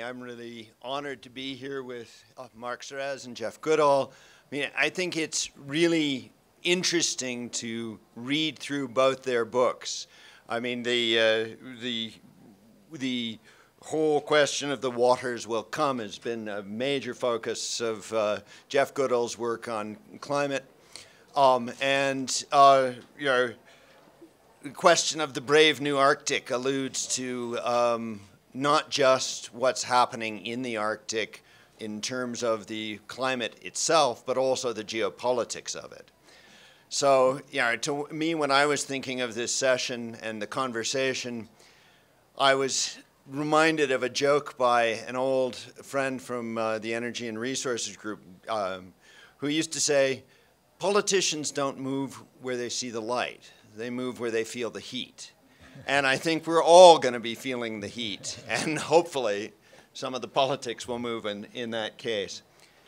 I'm really honored to be here with Mark Serreze and Jeff Goodell. I mean, I think it's really interesting to read through both their books. I mean, the whole question of the waters will come has been a major focus of Jeff Goodell's work on climate. You know, the question of the brave new Arctic alludes to not just what's happening in the Arctic in terms of the climate itself, but also the geopolitics of it. So, yeah, to me, when I was thinking of this session and the conversation, I was reminded of a joke by an old friend from the Energy and Resources Group who used to say, politicians don't move where they see the light. They move where they feel the heat. And I think we're all going to be feeling the heat, and hopefully some of the politics will move in that case.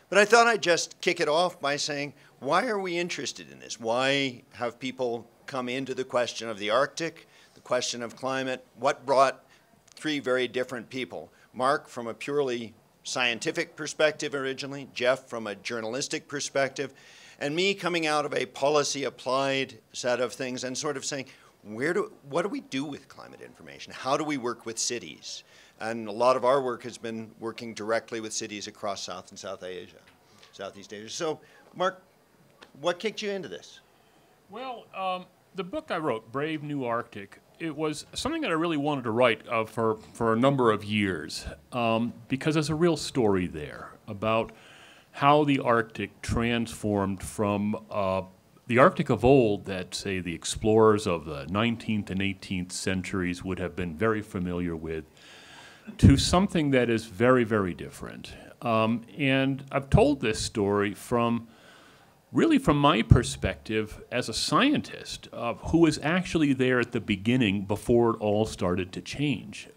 But I thought I'd just kick it off by saying, why are we interested in this? Why have people come into the question of the Arctic, the question of climate? What brought three very different people? Mark from a purely scientific perspective originally, Jeff from a journalistic perspective, and me coming out of a policy applied set of things and sort of saying, what do we do with climate information? How do we work with cities? And a lot of our work has been working directly with cities across South and Southeast Asia. So, Mark, what kicked you into this? Well, the book I wrote, Brave New Arctic, it was something that I really wanted to write for a number of years because there's a real story there about how the Arctic transformed from the Arctic of old that, say, the explorers of the 19th and 18th centuries would have been very familiar with, to something that is very, very different. And I've told this story really from my perspective as a scientist who was actually there at the beginning before it all started to change.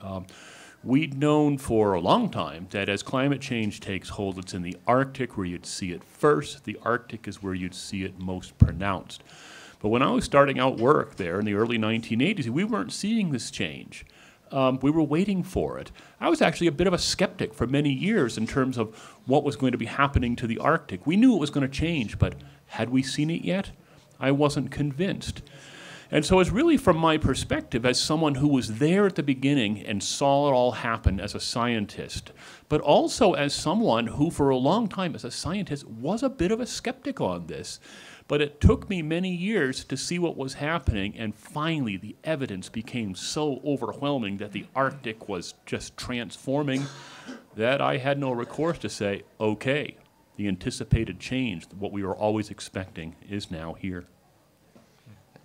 We'd known for a long time that as climate change takes hold, it's in the Arctic where you'd see it first. The Arctic is where you'd see it most pronounced. But when I was starting out work there in the early 1980s, we weren't seeing this change. We were waiting for it. I was actually a bit of a skeptic for many years in terms of what was going to be happening to the Arctic. We knew it was going to change, but had we seen it yet? I wasn't convinced. And so it's really from my perspective as someone who was there at the beginning and saw it all happen as a scientist, but also as someone who for a long time as a scientist was a bit of a skeptic on this. But it took me many years to see what was happening, and finally the evidence became so overwhelming that the Arctic was just transforming that I had no recourse to say, okay, the anticipated change, what we were always expecting, is now here.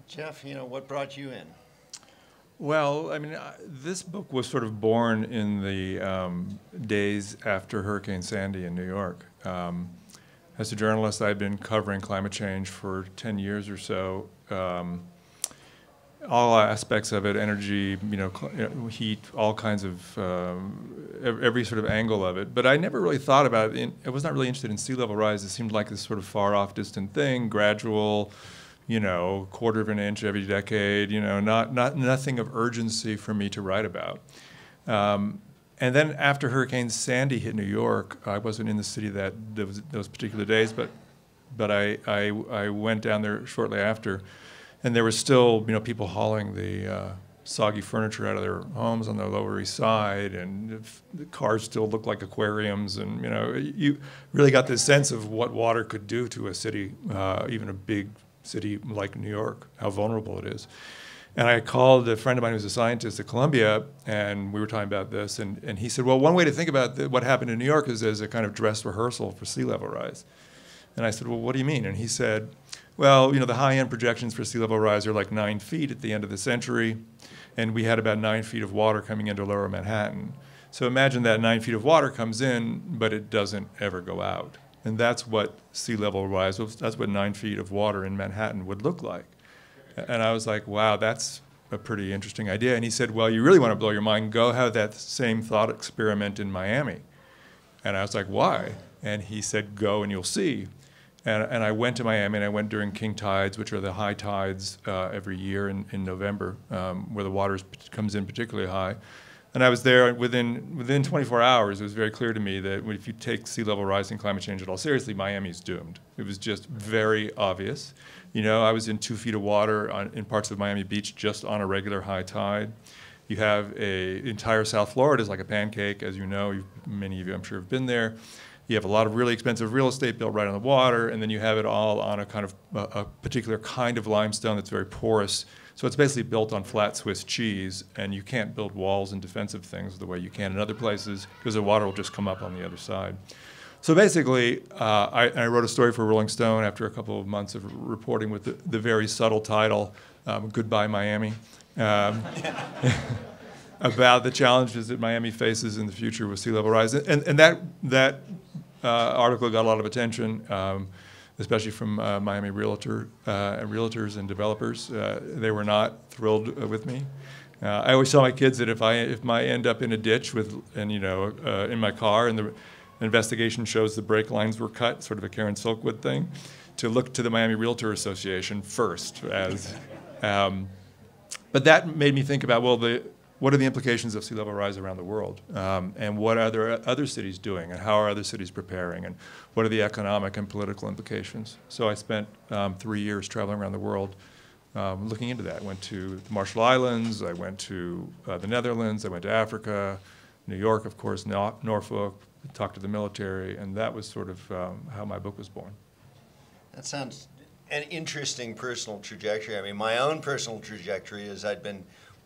Jeff, you know, what brought you in? Well, I mean, this book was sort of born in the days after Hurricane Sandy in New York. As a journalist, I've been covering climate change for 10 years or so. All aspects of it, energy, heat, all kinds of, every sort of angle of it. But I never really thought about it. I was not really interested in sea level rise. It seemed like this sort of far off, distant thing, gradual, quarter of an inch every decade, nothing of urgency for me to write about. And then after Hurricane Sandy hit New York, I wasn't in the city those particular days, but I went down there shortly after, and there were still people hauling the soggy furniture out of their homes on the Lower East Side, and the cars still looked like aquariums, and you really got this sense of what water could do to a city, even a big city like New York, how vulnerable it is. And I called a friend of mine who's a scientist at Columbia, and we were talking about this, and he said, well, one way to think about what happened in New York is as a kind of dress rehearsal for sea level rise. And I said, well, what do you mean? And he said, well, the high-end projections for sea level rise are like 9 feet at the end of the century, and we had about 9 feet of water coming into lower Manhattan. So imagine that 9 feet of water comes in, but it doesn't ever go out. And that's what sea level rise, that's what 9 feet of water in Manhattan would look like. And I was like, wow, that's a pretty interesting idea. And he said, well, you really want to blow your mind, go have that same thought experiment in Miami. And I was like, why? And he said, go and you'll see. And I went to Miami, and I went during king tides, which are the high tides every year in November, where the water comes in particularly high. And I was there within 24 hours. It was very clear to me that if you take sea level rise and climate change at all seriously, Miami's doomed. It was just very obvious. You know, I was in 2 feet of water in parts of Miami Beach just on a regular high tide. You have entire South Florida is like a pancake, as you know. Many of you, I'm sure, have been there. You have a lot of really expensive real estate built right on the water, and then you have it all on a kind of a particular kind of limestone that's very porous. So it's basically built on flat Swiss cheese, and you can't build walls and defensive things the way you can in other places because the water will just come up on the other side. So basically, I wrote a story for Rolling Stone after a couple of months of reporting with the very subtle title, Goodbye Miami, about the challenges that Miami faces in the future with sea level rise. And that article got a lot of attention. Especially from Miami realtors and developers. They were not thrilled with me. I always tell my kids that if I end up in a ditch in my car and the investigation shows the brake lines were cut, sort of a Karen Silkwood thing, to look to the Miami Realtor Association first. But that made me think about, well, what are the implications of sea level rise around the world? And what are other cities doing? And how are other cities preparing? And what are the economic and political implications? So I spent 3 years traveling around the world looking into that. I went to the Marshall Islands. I went to the Netherlands. I went to Africa, New York, of course, Norfolk, talked to the military. And that was sort of how my book was born. That sounds an interesting personal trajectory. I mean, my own personal trajectory is I'd been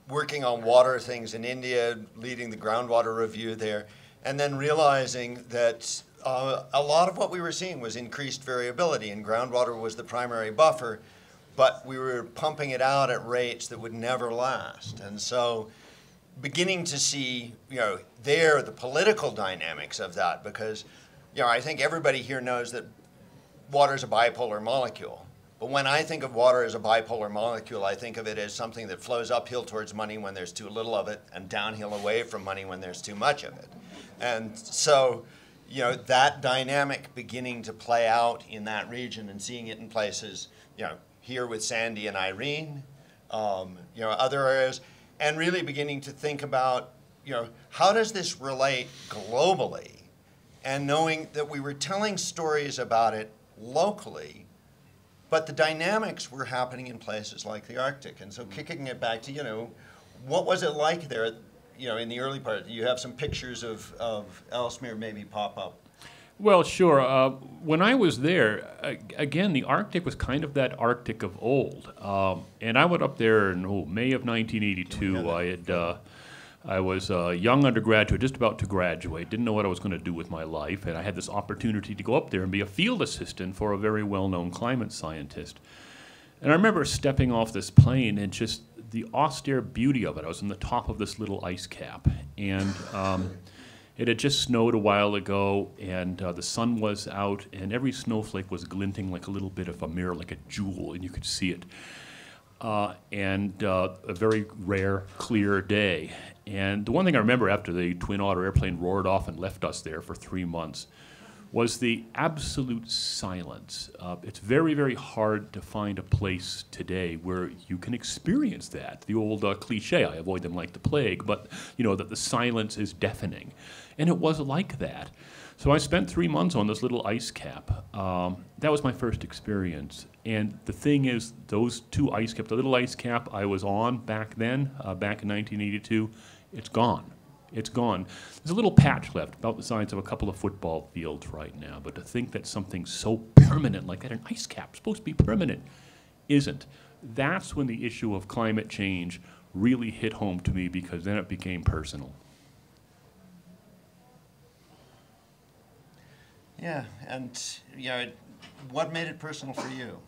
working on water things in India, leading the groundwater review there, and then realizing that a lot of what we were seeing was increased variability, and groundwater was the primary buffer, but we were pumping it out at rates that would never last. And so beginning to see, the political dynamics of that, because, I think everybody here knows that water is a bipolar molecule. But when I think of water as a bipolar molecule, I think of it as something that flows uphill towards money when there's too little of it and downhill away from money when there's too much of it. And so, that dynamic beginning to play out in that region and seeing it in places, here with Sandy and Irene, other areas, and really beginning to think about, how does this relate globally? And knowing that we were telling stories about it locally, but the dynamics were happening in places like the Arctic. And so kicking it back to, what was it like there, in the early part? You have some pictures of Ellesmere maybe pop up. Well, sure. When I was there, again, the Arctic was kind of that Arctic of old. And I went up there in May of 1982. I was a young undergraduate, just about to graduate, didn't know what I was going to do with my life, and I had this opportunity to go up there and be a field assistant for a very well-known climate scientist. And I remember stepping off this plane and just the austere beauty of it. I was on the top of this little ice cap, and it had just snowed a while ago, and the sun was out, and every snowflake was glinting like a little bit of a mirror, like a jewel, and you could see it. And a very rare, clear day. And the one thing I remember after the Twin Otter airplane roared off and left us there for 3 months was the absolute silence. It's very, very hard to find a place today where you can experience that. The old cliche, I avoid them like the plague, but that the silence is deafening. And it was like that. So I spent 3 months on this little ice cap. That was my first experience. And the thing is, those two ice caps, the little ice cap I was on back then, back in 1982, it's gone. It's gone. There's a little patch left, about the size of a couple of football fields right now. But to think that something so permanent like that, an ice cap, supposed to be permanent, isn't. That's when the issue of climate change really hit home to me, because then it became personal. Yeah, and what made it personal for you?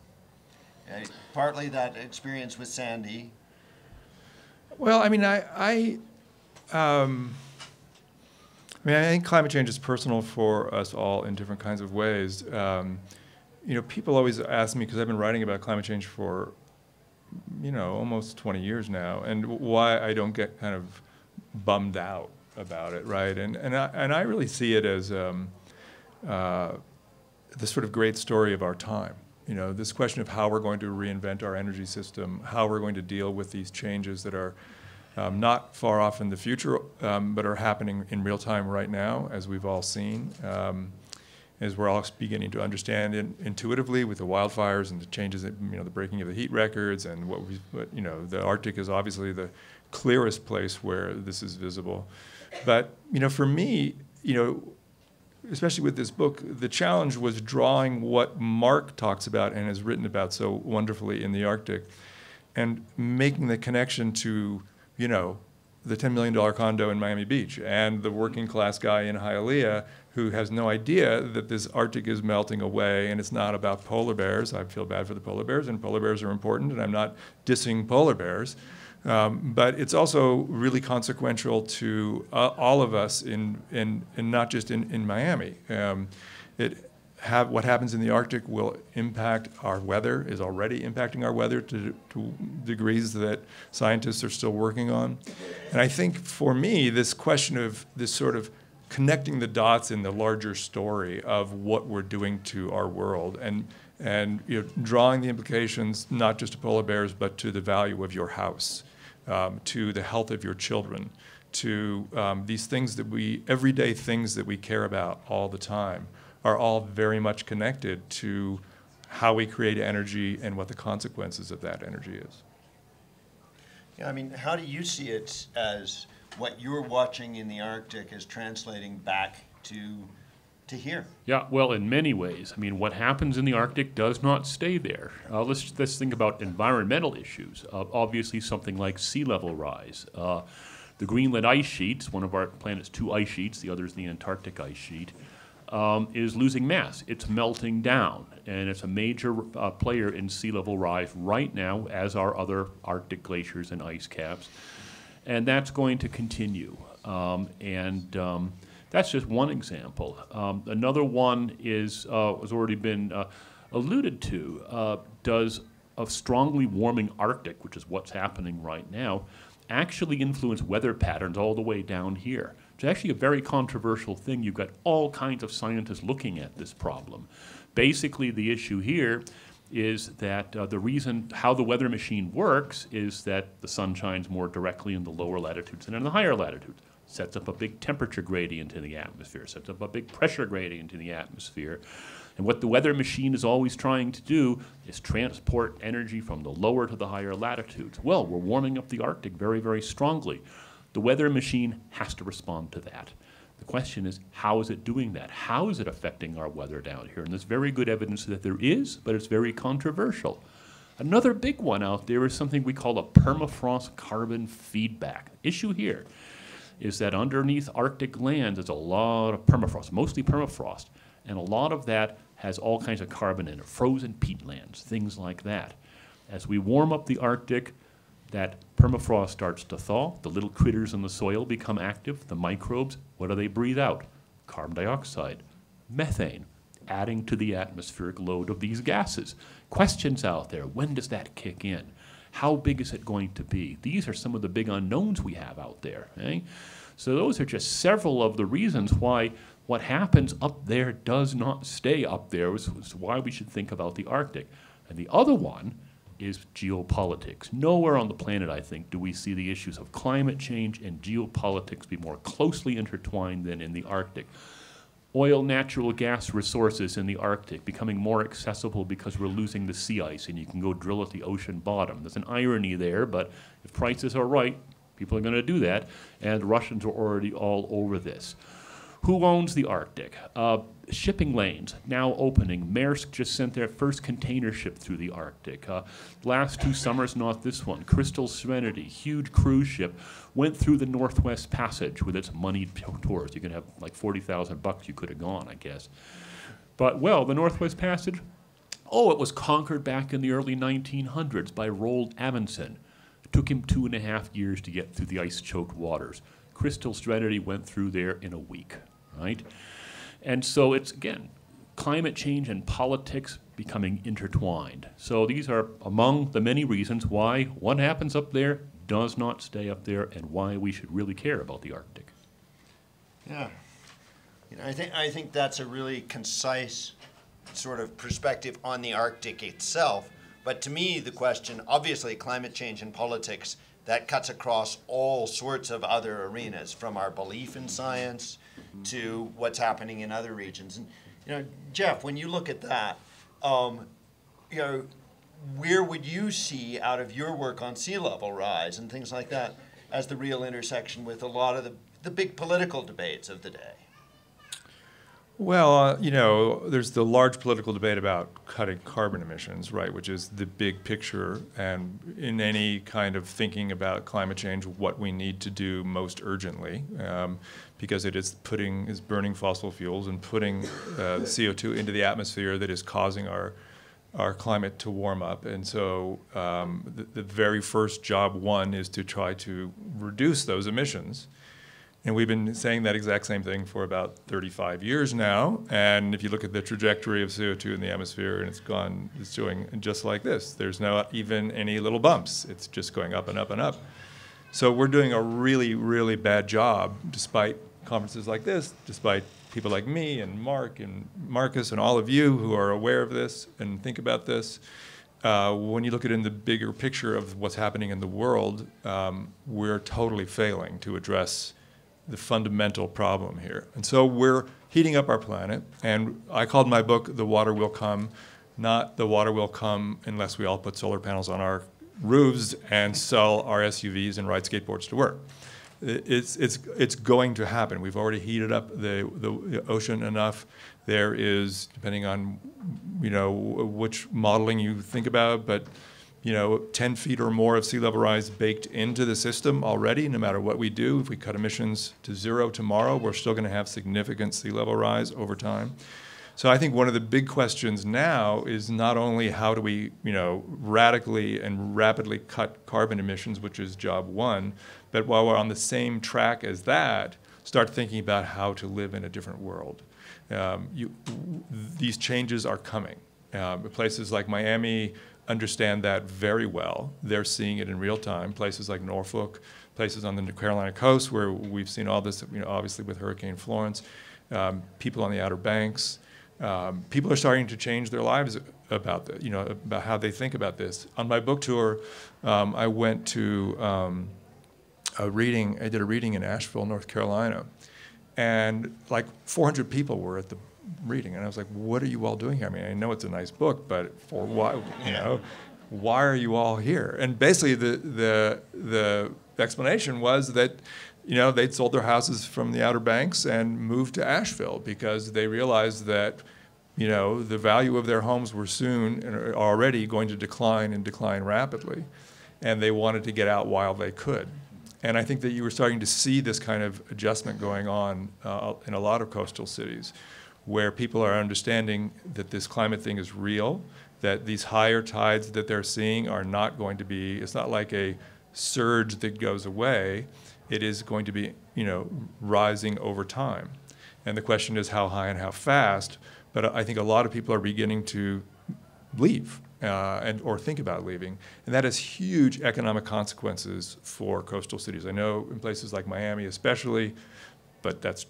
Partly that experience with Sandy. Well, I mean, I think climate change is personal for us all in different kinds of ways. People always ask me, because I've been writing about climate change for, almost 20 years now, and why I don't get kind of bummed out about it, right? And I really see it as the sort of great story of our time. This question of how we're going to reinvent our energy system, how we're going to deal with these changes that are not far off in the future, but are happening in real time right now, as we've all seen, as we're all beginning to understand intuitively with the wildfires and the changes, the breaking of the heat records, and the Arctic is obviously the clearest place where this is visible. But for me, especially with this book, the challenge was drawing what Mark talks about and has written about so wonderfully in the Arctic, and making the connection to, the $10 million condo in Miami Beach and the working class guy in Hialeah who has no idea that this Arctic is melting away, and it's not about polar bears. I feel bad for the polar bears, and polar bears are important, and I'm not dissing polar bears. But it's also really consequential to all of us in not just in Miami. What happens in the Arctic will impact our weather, is already impacting our weather to degrees that scientists are still working on. And I think for me, this question of this sort of connecting the dots in the larger story of what we're doing to our world, and drawing the implications not just to polar bears, but to the value of your house, to the health of your children, to these things everyday things that we care about all the time, are all very much connected to how we create energy and what the consequences of that energy is. Yeah, I mean, how do you see it as what you're watching in the Arctic is translating back to here? Yeah, well, in many ways. I mean, what happens in the Arctic does not stay there. Let's think about environmental issues. Obviously, something like sea level rise. The Greenland ice sheets, one of our planet's two ice sheets, the other is the Antarctic ice sheet, is losing mass. It's melting down, and it's a major player in sea level rise right now, as are other Arctic glaciers and ice caps, and that's going to continue. That's just one example. Another one has already been alluded to. Does a strongly warming Arctic, which is what's happening right now, actually influence weather patterns all the way down here? It's actually a very controversial thing. You've got all kinds of scientists looking at this problem. Basically, the issue here is that the reason how the weather machine works is that the sun shines more directly in the lower latitudes than in the higher latitudes. Sets up a big temperature gradient in the atmosphere, sets up a big pressure gradient in the atmosphere. And what the weather machine is always trying to do is transport energy from the lower to the higher latitudes. Well, we're warming up the Arctic very, very strongly. The weather machine has to respond to that. The question is, how is it doing that? How is it affecting our weather down here? And there's very good evidence that there is, but it's very controversial. Another big one out there is something we call a permafrost carbon feedback. The issue here is that underneath Arctic land there's a lot of permafrost, mostly permafrost, and a lot of that has all kinds of carbon in it, frozen peatlands, things like that. As we warm up the Arctic, that permafrost starts to thaw, the little critters in the soil become active, the microbes, what do they breathe out? Carbon dioxide, methane, adding to the atmospheric load of these gases. Questions out there, when does that kick in? How big is it going to be? These are some of the big unknowns we have out there. Eh? So those are just several of the reasons why what happens up there does not stay up there, which is why we should think about the Arctic. And the other one is geopolitics. Nowhere on the planet, I think, do we see the issues of climate change and geopolitics be more closely intertwined than in the Arctic. Oil, natural gas resources in the Arctic becoming more accessible because we're losing the sea ice and you can go drill at the ocean bottom. There's an irony there, but if prices are right, people are going to do that, and the Russians are already all over this. Who owns the Arctic? Shipping lanes now opening. Maersk just sent their first container ship through the Arctic. Last 2 summers, not this one. Crystal Serenity, huge cruise ship, went through the Northwest Passage with its moneyed tours. You can have like $40,000 you could have gone, I guess. But, well, the Northwest Passage, it was conquered back in the early 1900s by Roald Amundsen. It took him 2.5 years to get through the ice-choked waters. Crystal Serenity went through there in a week, right? And so it's, again, climate change and politics becoming intertwined. So these are among the many reasons why what happens up there does not stay up there and why we should really care about the Arctic. Yeah. I think that's a really concise sort of perspective on the Arctic itself. But to me, the question, obviously climate change and politics, that cuts across all sorts of other arenas, from our belief in science to what's happening in other regions. And, you know, Jeff, when you look at that, you know, where would you see out of your work on sea level rise and things like that as the real intersection with a lot of the big political debates of the day? Well, you know, there's the large political debate about cutting carbon emissions, right, which is the big picture, and in any kind of thinking about climate change, what we need to do most urgently, because it is burning fossil fuels and putting CO2 into the atmosphere that is causing our climate to warm up. And so the very first job one is to try to reduce those emissions. And we've been saying that exact same thing for about 35 years now. And if you look at the trajectory of CO2 in the atmosphere, and it's doing just like this. There's not even any little bumps. It's just going up and up and up. So we're doing a really, really bad job, despite conferences like this, despite people like me and Mark and Marcus and all of you who are aware of this and think about this. When you look at it in the bigger picture of what's happening in the world, we're totally failing to address the fundamental problem here. And so we're heating up our planet, and I called my book The Water Will Come, not The Water Will Come unless we all put solar panels on our roofs and sell our SUVs and ride skateboards to work. It's going to happen. We've already heated up the ocean enough. There is, depending on, you know, which modeling you think about, but, you know, 10 feet or more of sea level rise baked into the system already, no matter what we do. If we cut emissions to zero tomorrow, we're still going to have significant sea level rise over time. So I think one of the big questions now is not only how do we, you know, radically and rapidly cut carbon emissions, which is job one, but while we're on the same track as that, start thinking about how to live in a different world. These changes are coming. Places like Miami understand that very well. They're seeing it in real time. Places like Norfolk, places on the Carolina coast where we've seen all this, you know, obviously with Hurricane Florence, people on the Outer Banks. People are starting to change their lives about that, you know, about how they think about this. On my book tour, I went to I did a reading in Asheville, North Carolina, and like 400 people were at the reading, and I was like, what are you all doing here? I mean, I know it's a nice book, but for why, you know, why are you all here? And basically the explanation was that, you know, they'd sold their houses from the Outer Banks and moved to Asheville because they realized that, you know, the value of their homes were soon and are already going to decline and decline rapidly, and they wanted to get out while they could. And I think that you were starting to see this kind of adjustment going on in a lot of coastal cities, where people are understanding that this climate thing is real, that these higher tides that they're seeing are not going to be, it's not like a surge that goes away. It is going to be, you know, rising over time. And the question is how high and how fast, but I think a lot of people are beginning to leave or think about leaving. And that has huge economic consequences for coastal cities. I know in places like Miami especially, but that's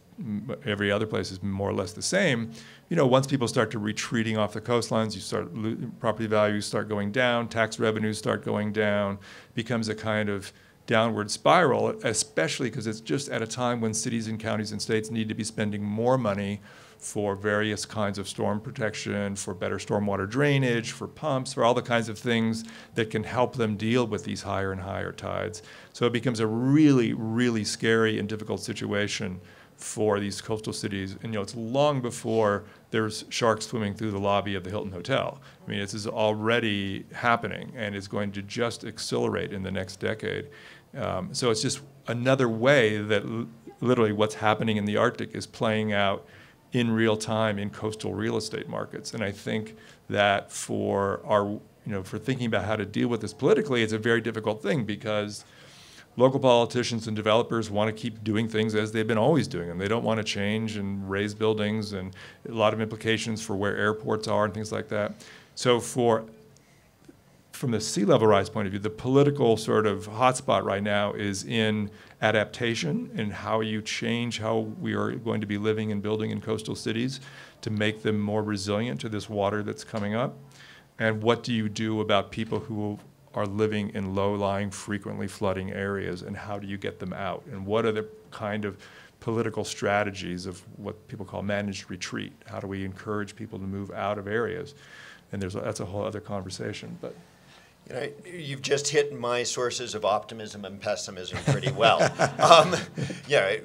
every other place is more or less the same. You know, once people start to retreating off the coastlines, you start property values start going down, tax revenues start going down, becomes a kind of downward spiral, especially because it's just at a time when cities and counties and states need to be spending more money for various kinds of storm protection, for better stormwater drainage, for pumps, for all the kinds of things that can help them deal with these higher and higher tides. So it becomes a really, really scary and difficult situation for these coastal cities. And, you know, it's long before there's sharks swimming through the lobby of the Hilton Hotel. I mean, this is already happening, and it's going to just accelerate in the next decade. So it's just another way that literally what's happening in the Arctic is playing out in real time in coastal real estate markets. And I think that for our, you know, for thinking about how to deal with this politically, it's a very difficult thing because local politicians and developers want to keep doing things as they've been always doing them. They don't want to change and raise buildings, and a lot of implications for where airports are and things like that. So from the sea level rise point of view, the political sort of hotspot right now is in adaptation and how you change how we are going to be living and building in coastal cities to make them more resilient to this water that's coming up. And what do you do about people who are living in low-lying, frequently flooding areas, and how do you get them out? And what are the kind of political strategies of what people call managed retreat? How do we encourage people to move out of areas? And that's a whole other conversation. But you know, you've just hit my sources of optimism and pessimism pretty well. Yeah,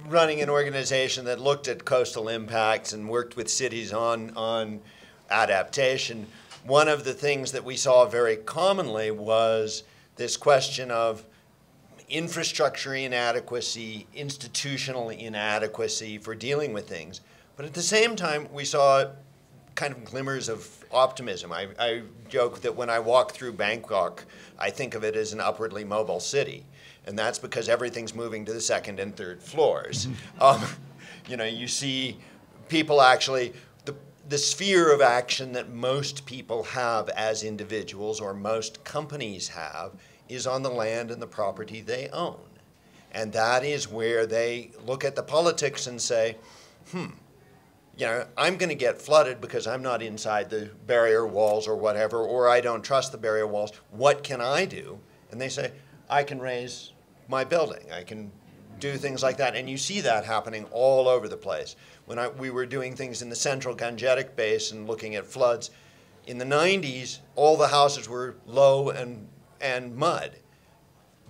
running an organization that looked at coastal impacts and worked with cities on adaptation, one of the things that we saw very commonly was this question of infrastructure inadequacy, institutional inadequacy for dealing with things. But at the same time, we saw kind of glimmers of optimism. I joke that when I walk through Bangkok, I think of it as an upwardly mobile city. And that's because everything's moving to the second and third floors. You know, you see people actually, the sphere of action that most people have as individuals or most companies have is on the land and the property they own. And that is where they look at the politics and say, you know, I'm going to get flooded because I'm not inside the barrier walls or whatever, or I don't trust the barrier walls. What can I do? And they say, I can raise my building. I can do things like that. And you see that happening all over the place. When we were doing things in the central Gangetic Basin looking at floods, in the 90s, all the houses were low and mud.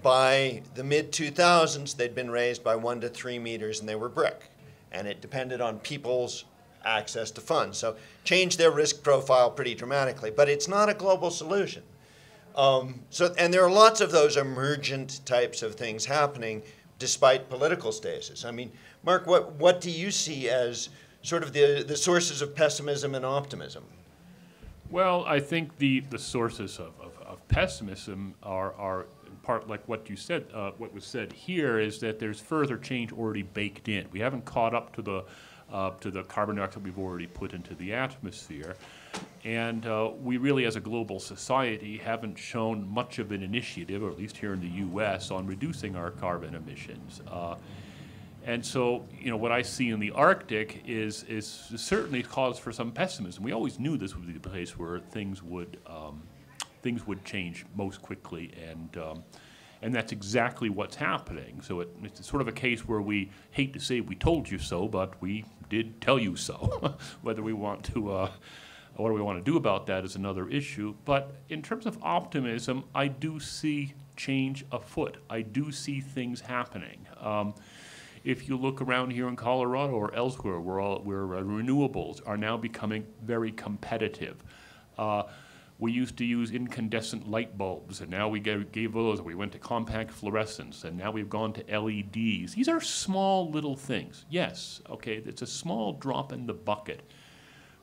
By the mid-2000s, they'd been raised by 1 to 3 meters and they were brick. And it depended on people's access to funds. So changed their risk profile pretty dramatically, but it's not a global solution. And there are lots of those emergent types of things happening despite political stasis. I mean, Mark, what do you see as sort of the sources of pessimism and optimism? Well, I think the sources of pessimism are in part like what you said. What was said here is that there's further change already baked in. We haven't caught up to the carbon dioxide we've already put into the atmosphere. And we really, as a global society, haven't shown much of an initiative, or at least here in the U.S., on reducing our carbon emissions. And so, you know, what I see in the Arctic is certainly cause for some pessimism. We always knew this would be the place where things would change most quickly, and that's exactly what's happening. So it's sort of a case where we hate to say we told you so, but we did tell you so. Whether we want to, what do we want to do about that is another issue. But in terms of optimism, I do see change afoot. I do see things happening. If you look around here in Colorado or elsewhere, where renewables are now becoming very competitive. We used to use incandescent light bulbs, and now we gave those. We went to compact fluorescence, and now we've gone to LEDs. These are small little things. Yes, okay, it's a small drop in the bucket.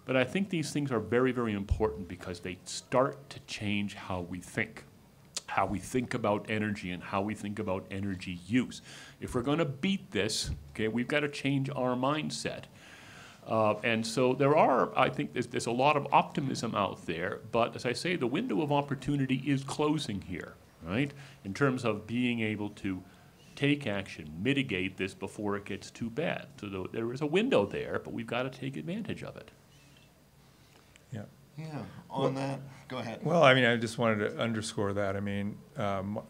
But I think these things are very, very important because they start to change how we think about energy and how we think about energy use. If we're going to beat this, okay, we've got to change our mindset. And so I think there's a lot of optimism out there, but as I say, the window of opportunity is closing here, right? In terms of being able to take action, mitigate this before it gets too bad. So there is a window there, but we've got to take advantage of it. Yeah. Yeah, on that, go ahead. Well, I mean, I just wanted to underscore that. I mean,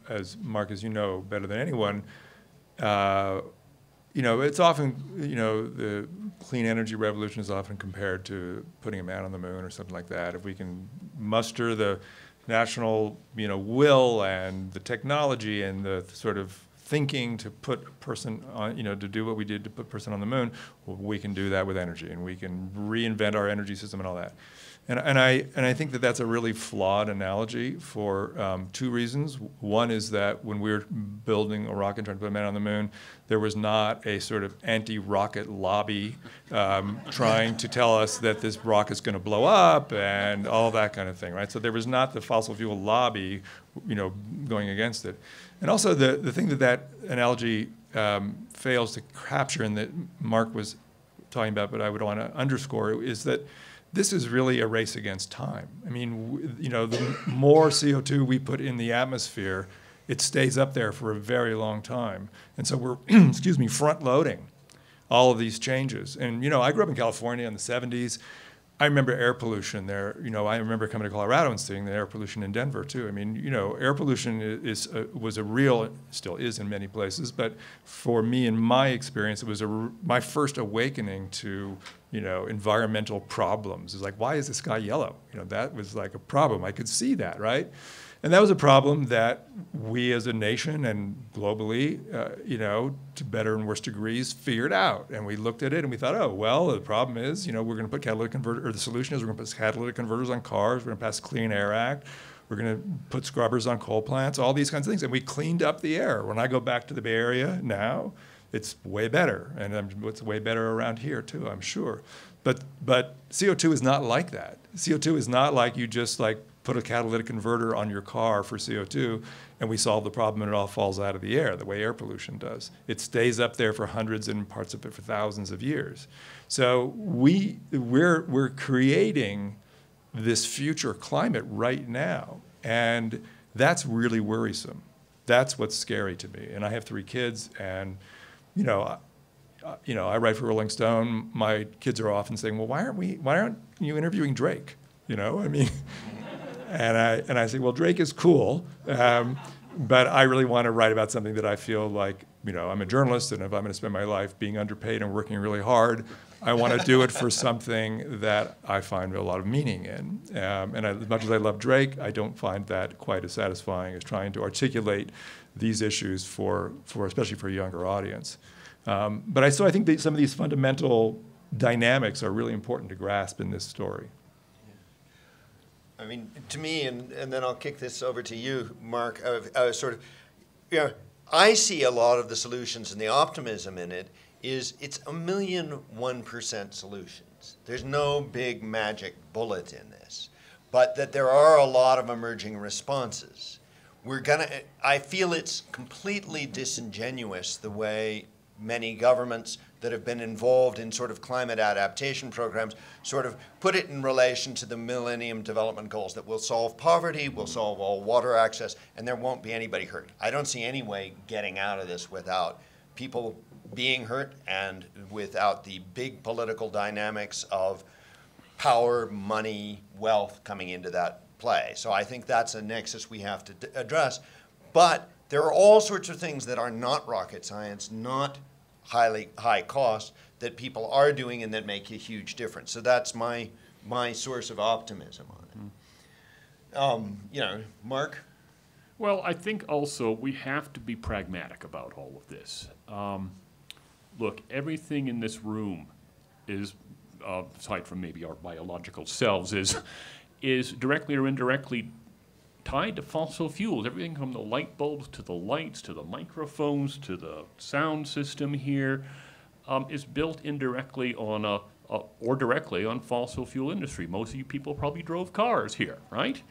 as Mark, as you know better than anyone, you know, it's often, you know, the clean energy revolution is often compared to putting a man on the moon or something like that. If we can muster the national, you know, will and the technology and the sort of thinking to put a person on, you know, to do what we did to put a person on the moon, well, we can do that with energy, and we can reinvent our energy system and all that. And I think that that's a really flawed analogy for two reasons. One is that when we were building a rocket and trying to put a man on the moon, there was not a sort of anti-rocket lobby trying to tell us that this rocket's going to blow up and all that kind of thing, right? So there was not the fossil fuel lobby, you know, going against it. And also the thing that analogy fails to capture, and that Mark was talking about, but I would want to underscore, is that this is really a race against time. I mean, you know, the more CO2 we put in the atmosphere, it stays up there for a very long time. And so we're, excuse me, front-loading all of these changes. And, you know, I grew up in California in the 70s. I remember air pollution there. You know, I remember coming to Colorado and seeing the air pollution in Denver too. I mean, you know, air pollution was a real, still is in many places, but for me, in my experience, it was my first awakening to, you know, environmental problems. It's like, why is the sky yellow? You know, that was like a problem. I could see that, right? And that was a problem that we as a nation and globally, you know, to better and worse degrees, figured out. And we looked at it and we thought, oh, well, the problem is, you know, we're going to put catalytic converters, or the solution is we're going to put catalytic converters on cars, we're going to pass the Clean Air Act, we're going to put scrubbers on coal plants, all these kinds of things. And we cleaned up the air. When I go back to the Bay Area now, it's way better. And it's way better around here too, I'm sure. But CO2 is not like that. CO2 is not like you just like put a catalytic converter on your car for CO2 and we solve the problem and it all falls out of the air the way air pollution does. It stays up there for hundreds and parts of it for thousands of years. So we're creating this future climate right now, and that's really worrisome. That's what's scary to me. And I have 3 kids, and you know, I write for Rolling Stone. My kids are often saying, "Well, why aren't you interviewing Drake?" You know, I mean. And I say, well, Drake is cool, but I really want to write about something that I feel like, you know, I'm a journalist, and if I'm going to spend my life being underpaid and working really hard, I want to do it for something that I find a lot of meaning in. And as much as I love Drake, I don't find that quite as satisfying as trying to articulate these issues for especially for a younger audience. But I think that some of these fundamental dynamics are really important to grasp in this story. I mean, to me, and then I'll kick this over to you, Mark, sort of, you know, I see a lot of the solutions and the optimism in it is it's 1,001% solutions. There's no big magic bullet in this, but that there are a lot of emerging responses. I feel it's completely disingenuous the way many governments that have been involved in sort of climate adaptation programs sort of put it in relation to the Millennium Development Goals that will solve poverty, will solve all water access, and there won't be anybody hurt. I don't see any way getting out of this without people being hurt and without the big political dynamics of power, money, wealth coming into that play. So I think that's a nexus we have to address. But there are all sorts of things that are not rocket science, not high cost, that people are doing and that make a huge difference. So that's my source of optimism on it. You know, Mark? Well, I think also we have to be pragmatic about all of this. Look, everything in this room is, aside from maybe our biological selves, is directly or indirectly tied to fossil fuels. Everything from the light bulbs to the lights to the microphones to the sound system here is built indirectly on or directly on fossil fuel industry. Most of you people probably drove cars here, right?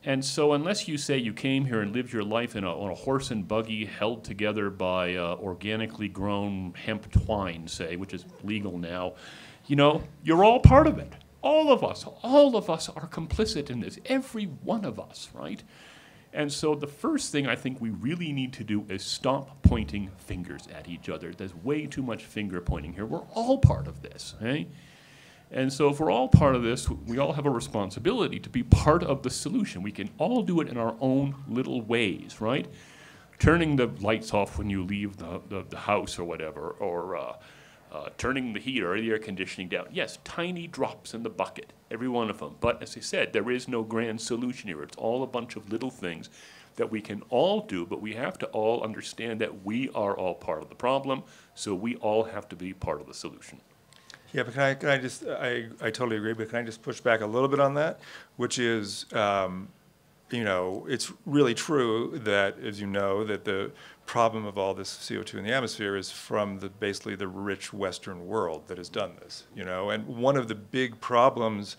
And so unless you say you came here and lived your life on a horse and buggy held together by organically grown hemp twine, say, which is legal now, you know, you're all part of it. All of us are complicit in this, every one of us, right? And so the first thing I think we really need to do is stop pointing fingers at each other. There's way too much finger pointing here. We're all part of this, right? And so if we're all part of this, we all have a responsibility to be part of the solution. We can all do it in our own little ways, right? Turning the lights off when you leave the house or whatever, or turning the heat or the air conditioning down. Yes, tiny drops in the bucket, every one of them. But as I said, there is no grand solution here. It's all a bunch of little things that we can all do, but we have to all understand that we are all part of the problem, so we all have to be part of the solution. Yeah, but can I just, I totally agree, but can I just push back a little bit on that, which is, you know, it's really true that, as you know, that the problem of all this CO2 in the atmosphere is from basically the rich Western world that has done this, you know, and one of the big problems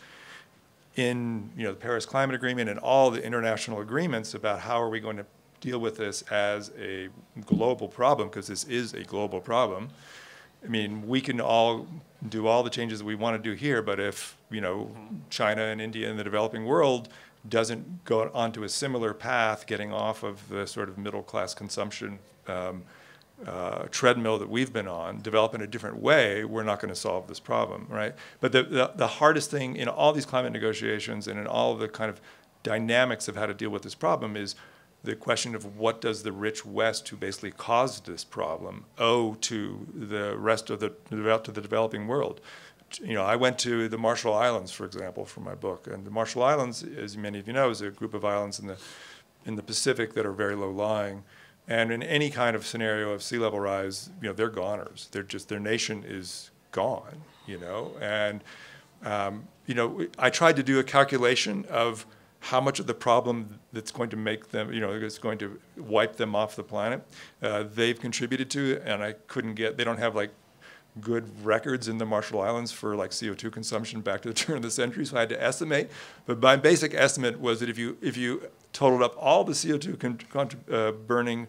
in, you know, the Paris Climate Agreement and all the international agreements about how are we going to deal with this as a global problem, because this is a global problem. I mean, we can all do all the changes that we want to do here, but if, you know, China and India and the developing world doesn't go onto a similar path, getting off of the sort of middle-class consumption treadmill that we've been on, develop in a different way, we're not going to solve this problem, right? But the hardest thing in all these climate negotiations and in all of the kind of dynamics of how to deal with this problem is the question of what does the rich West, who basically caused this problem, owe to the rest of the developing world. I went to the Marshall Islands, for example, for my book, and the Marshall Islands, as many of you know, is a group of islands in the Pacific that are very low-lying. And in any kind of scenario of sea level rise, they're goners. Their nation is gone, And, I tried to do a calculation of how much of the problem that's going to make them, is going to wipe them off the planet, they've contributed to, and I couldn't they don't have good records in the Marshall Islands for CO2 consumption back to the turn of the century, so I had to estimate. But my basic estimate was that if you totaled up all the CO2 burning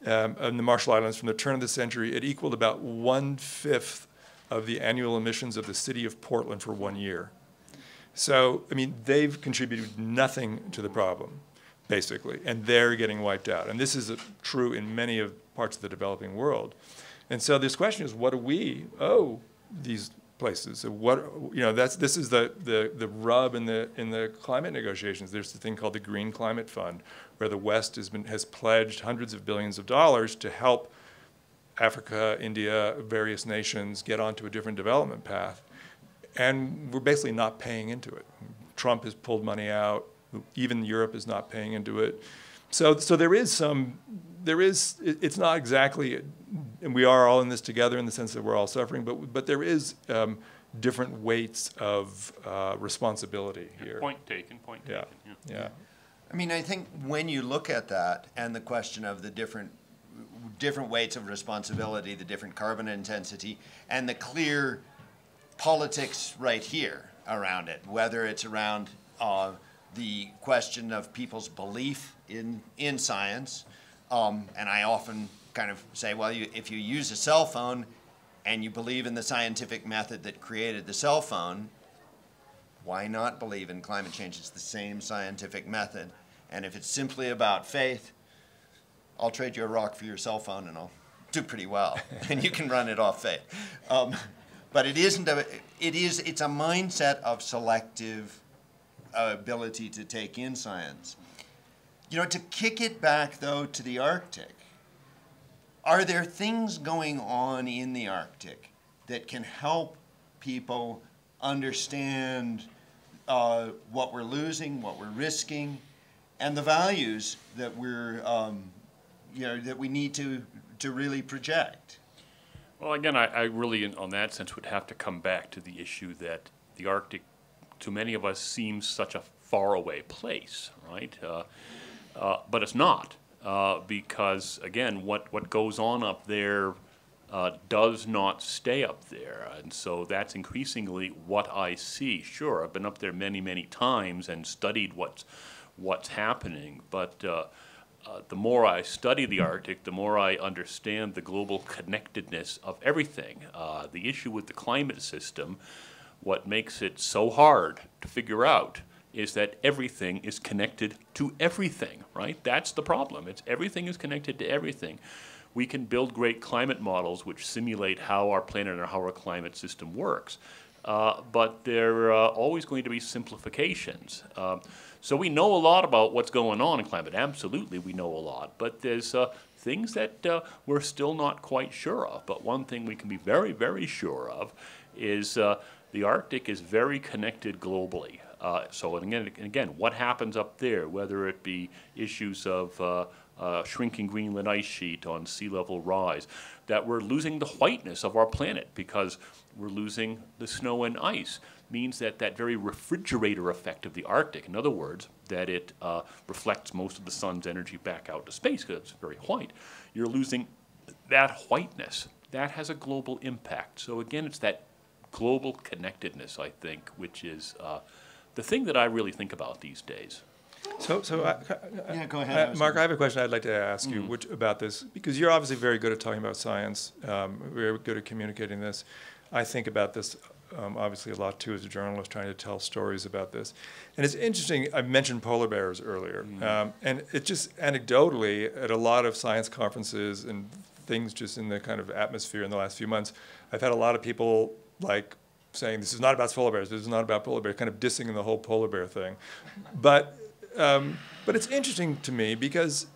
in the Marshall Islands from the turn of the century, it equaled about 1/5 of the annual emissions of the city of Portland for 1 year. So, they've contributed nothing to the problem, basically, and they're getting wiped out. And this is true in many parts of the developing world. And so this question is, what do we owe these places? So this is the rub in the climate negotiations. There's the thing called the Green Climate Fund, where the West has pledged hundreds of billions of dollars to help Africa, India, various nations get onto a different development path. And we're basically not paying into it. Trump has pulled money out. Even Europe is not paying into it. So it's not exactly, and we are all in this together in the sense that we're all suffering, but there is different weights of responsibility here. Point taken. Yeah. I think when you look at that and the question of the different weights of responsibility, the different carbon intensity, and the clear politics right here around it, whether it's around the question of people's belief in science, and I often kind of say, well, if you use a cell phone and you believe in the scientific method that created the cell phone, why not believe in climate change? It's the same scientific method. And if it's simply about faith, I'll trade you a rock for your cell phone and I'll do pretty well. And you can run it off faith. But it's a mindset of selective ability to take in science. To kick it back, though, to the Arctic, are there things going on in the Arctic that can help people understand what we're losing, what we're risking, and the values that that we need to really project? Well, again, I really, on that sense, would have to come back to the issue that the Arctic, to many of us, seems such a faraway place, right? But it's not, because, again, what goes on up there does not stay up there. And so that's increasingly what I see. Sure, I've been up there many, many times and studied what's happening, but the more I study the Arctic, the more I understand the global connectedness of everything. The issue with the climate system, what makes it so hard to figure out is that everything is connected to everything, right? That's the problem. Everything is connected to everything. We can build great climate models which simulate how our planet or how our climate system works, but there are always going to be simplifications. So we know a lot about what's going on in climate. Absolutely, we know a lot, but there's things that we're still not quite sure of. But one thing we can be very, very sure of is the Arctic is very connected globally. So again, what happens up there, whether it be issues of shrinking Greenland ice sheet on sea level rise, that we're losing the whiteness of our planet because we're losing the snow and ice, means that that very refrigerator effect of the Arctic, in other words, that it reflects most of the sun's energy back out to space because it's very white, you're losing that whiteness. That has a global impact. So again, it's that global connectedness, I think, which is the thing that I really think about these days. So yeah, go ahead. Mark, I have a question I'd like to ask you about this, because you're obviously very good at talking about science, very good at communicating this. I think about this obviously a lot too as a journalist, trying to tell stories about this. And it's interesting, I mentioned polar bears earlier, and it just anecdotally at a lot of science conferences and things just in the kind of atmosphere in the last few months. I've had a lot of people like saying this is not about polar bears, this is not about polar bears, kind of dissing the whole polar bear thing. But it's interesting to me because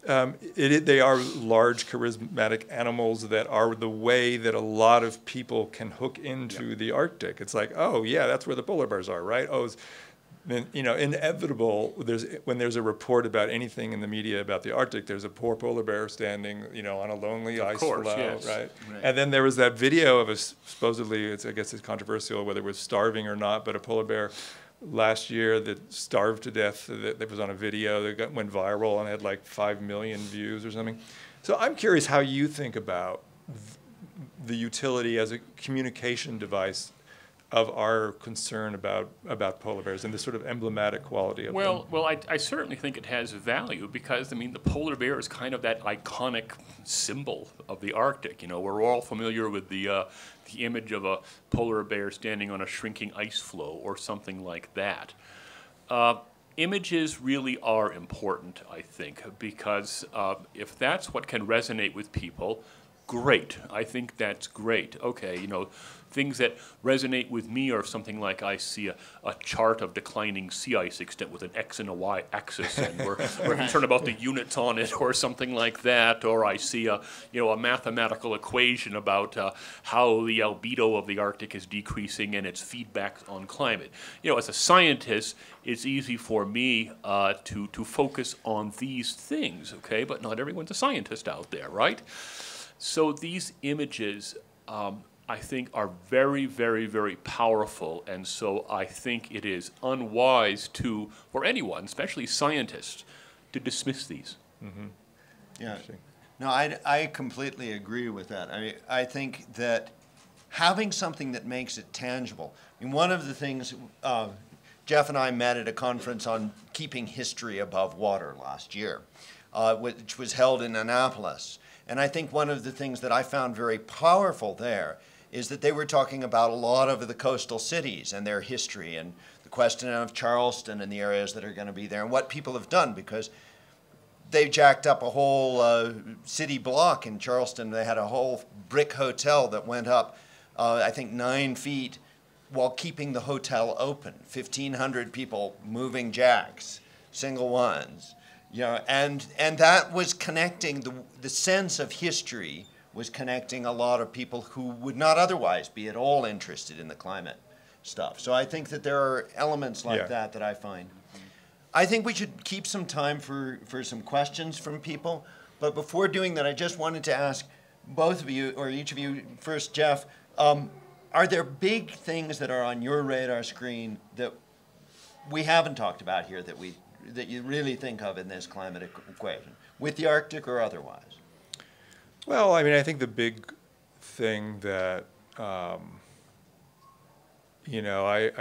they are large, charismatic animals that are the way that a lot of people can hook into the Arctic. It's like, oh yeah, that's where the polar bears are, right? Oh, inevitable. When there's a report about anything in the media about the Arctic, there's a poor polar bear standing, on a lonely ice floe, yes. right? And then there was that video of supposedly, I guess it's controversial whether it was starving or not, but a polar bear last year that starved to death, that was on a video that went viral and had like 5 million views or something. So I'm curious how you think about the utility as a communication device of our concern about polar bears and the sort of emblematic quality of them. Well, I certainly think it has value because, the polar bear is kind of that iconic symbol of the Arctic. We're all familiar with the image of a polar bear standing on a shrinking ice floe or something like that. Images really are important, I think, because if that's what can resonate with people, great. I think that's great. Okay, things that resonate with me are something like I see a chart of declining sea ice extent with an X and a Y axis, and we're concerned about the units on it, or something like that. Or I see a mathematical equation about how the albedo of the Arctic is decreasing and its feedback on climate. As a scientist, it's easy for me to focus on these things. Okay, but not everyone's a scientist out there, right? So these images, I think, are very, very, very powerful, and so I think it is unwise for anyone, especially scientists, to dismiss these. Mm-hmm. Yeah. No, I completely agree with that. I think that having something that makes it tangible. One of the things, Jeff and I met at a conference on keeping history above water last year, which was held in Annapolis. And I think one of the things that I found very powerful there is that they were talking about a lot of the coastal cities and their history and the question of Charleston and the areas that are going to be there and what people have done, because they jacked up a whole city block in Charleston. They had a whole brick hotel that went up, I think, 9 feet while keeping the hotel open. 1,500 people moving jacks, single ones. And that was connecting, the sense of history was connecting a lot of people who would not otherwise be at all interested in the climate stuff. So I think that there are elements like that I find. I think we should keep some time for some questions from people. But before doing that, I just wanted to ask both of you, or each of you, first Jeff, are there big things that are on your radar screen that we haven't talked about here that you really think of in this climate equation, with the Arctic or otherwise? Well, I think the big thing that, I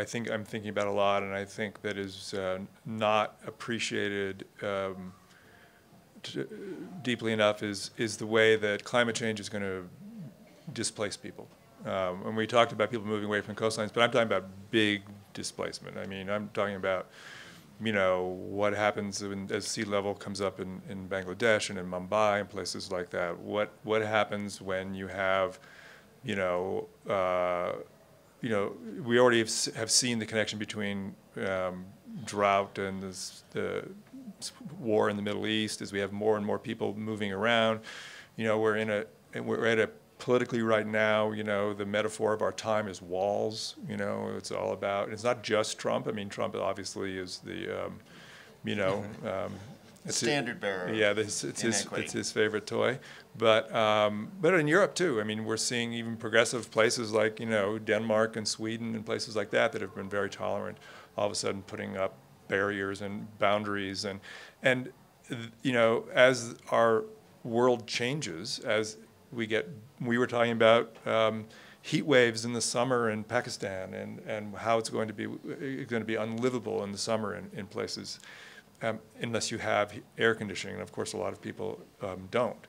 think I'm thinking about a lot, and I think that is not appreciated deeply enough is the way that climate change is going to displace people. And we talked about people moving away from coastlines, but I'm talking about big displacement. I'm talking about what happens as sea level comes up in Bangladesh and in Mumbai and places like that. What happens when you have, we already have seen the connection between drought and the war in the Middle East as we have more and more people moving around. We're at a politically right now, the metaphor of our time is walls. It's all about, it's not just Trump. Trump obviously is the, standard bearer. Yeah, it's his favorite toy. But in Europe too, we're seeing even progressive places like, Denmark and Sweden and places like that have been very tolerant, all of a sudden putting up barriers and boundaries. And as our world changes, we were talking about heat waves in the summer in Pakistan and how it's going to be unlivable in the summer in places unless you have air conditioning, and of course a lot of people don't.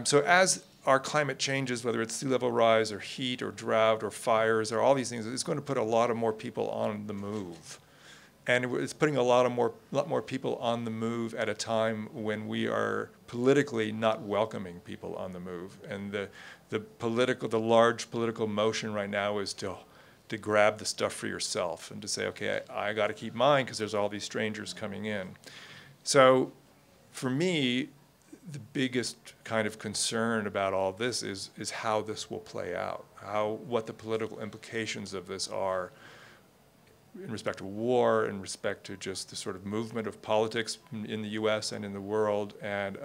So as our climate changes, whether it's sea level rise or heat or drought or fires or all these things, it's going to put a lot of more people on the move. And it's putting a lot more people on the move at a time when we are politically not welcoming people on the move. And the large political motion right now is to grab the stuff for yourself and to say, okay, I got to keep mine because there's all these strangers coming in. So for me, the biggest kind of concern about all this is how this will play out, what the political implications of this are in respect to war, in respect to just the sort of movement of politics in the U.S. and in the world. And,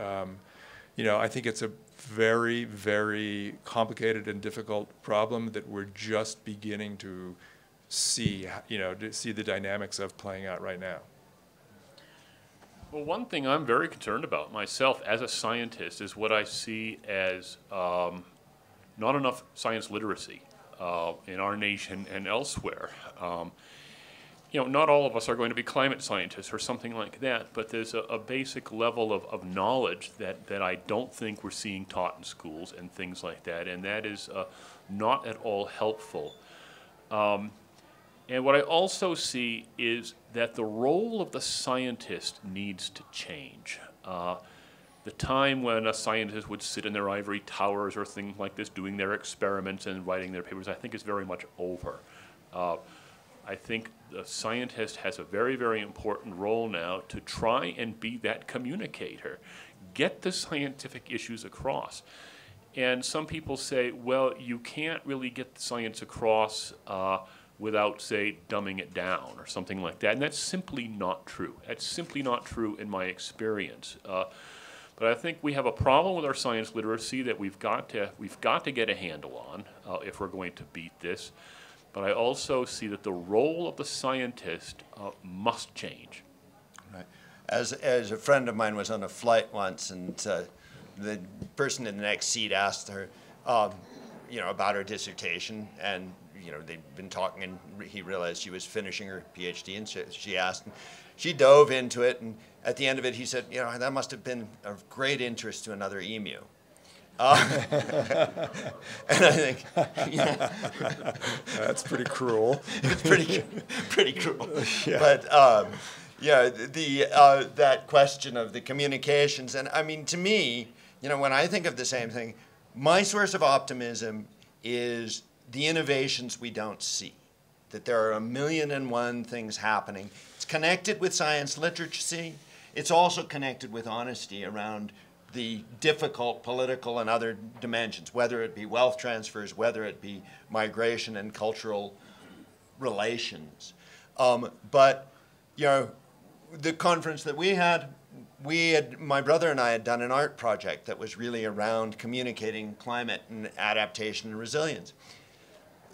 I think it's a very, very complicated and difficult problem that we're just beginning to see, to see the dynamics of playing out right now. Well, one thing I'm very concerned about myself as a scientist is what I see as not enough science literacy in our nation and elsewhere. Not all of us are going to be climate scientists or something like that, but there's a basic level of knowledge that I don't think we're seeing taught in schools and things like that, and that is not at all helpful. And what I also see is that the role of the scientist needs to change. The time when a scientist would sit in their ivory towers or things like this doing their experiments and writing their papers, I think is very much over. I think the scientist has a very, very important role now to try and be that communicator, get the scientific issues across. And some people say, well, you can't really get the science across without, say, dumbing it down or something like that. And that's simply not true. That's simply not true in my experience. But I think we have a problem with our science literacy that we've got to get a handle on if we're going to beat this. But I also see that the role of the scientist must change. Right. As a friend of mine was on a flight once, and the person in the next seat asked her, about her dissertation, and they'd been talking, and he realized she was finishing her PhD, and she asked, and she dove into it, and at the end of it, he said, that must have been of great interest to another emu. And I think, that's pretty cruel. It's pretty cruel. Yeah. But that question of the communications, and I mean, to me, when I think of the same thing, my source of optimism is the innovations we don't see. That there are 1,000,001 things happening. It's connected with science literacy. It's also connected with honesty around the difficult political and other dimensions, whether it be wealth transfers, whether it be migration and cultural relations. But the conference that we had, my brother and I had done an art project that was really around communicating climate and adaptation and resilience.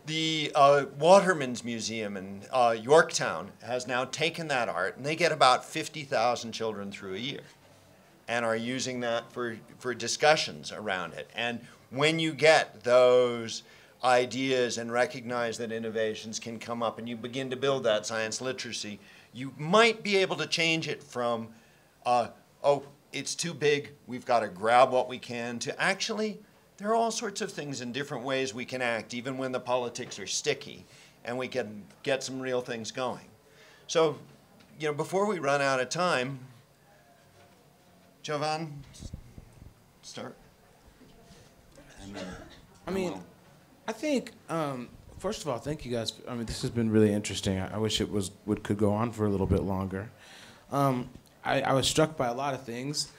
The Waterman's Museum in Yorktown has now taken that art, and they get about 50,000 children through a year, and are using that for discussions around it. And when you get those ideas and recognize that innovations can come up and you begin to build that science literacy, you might be able to change it from, it's too big, we've got to grab what we can, to actually, there are all sorts of things in different ways we can act, even when the politics are sticky, and we can get some real things going. So, before we run out of time, Jovan, start. I think, first of all, thank you guys. This has been really interesting. I wish it could go on for a little bit longer. I was struck by a lot of things.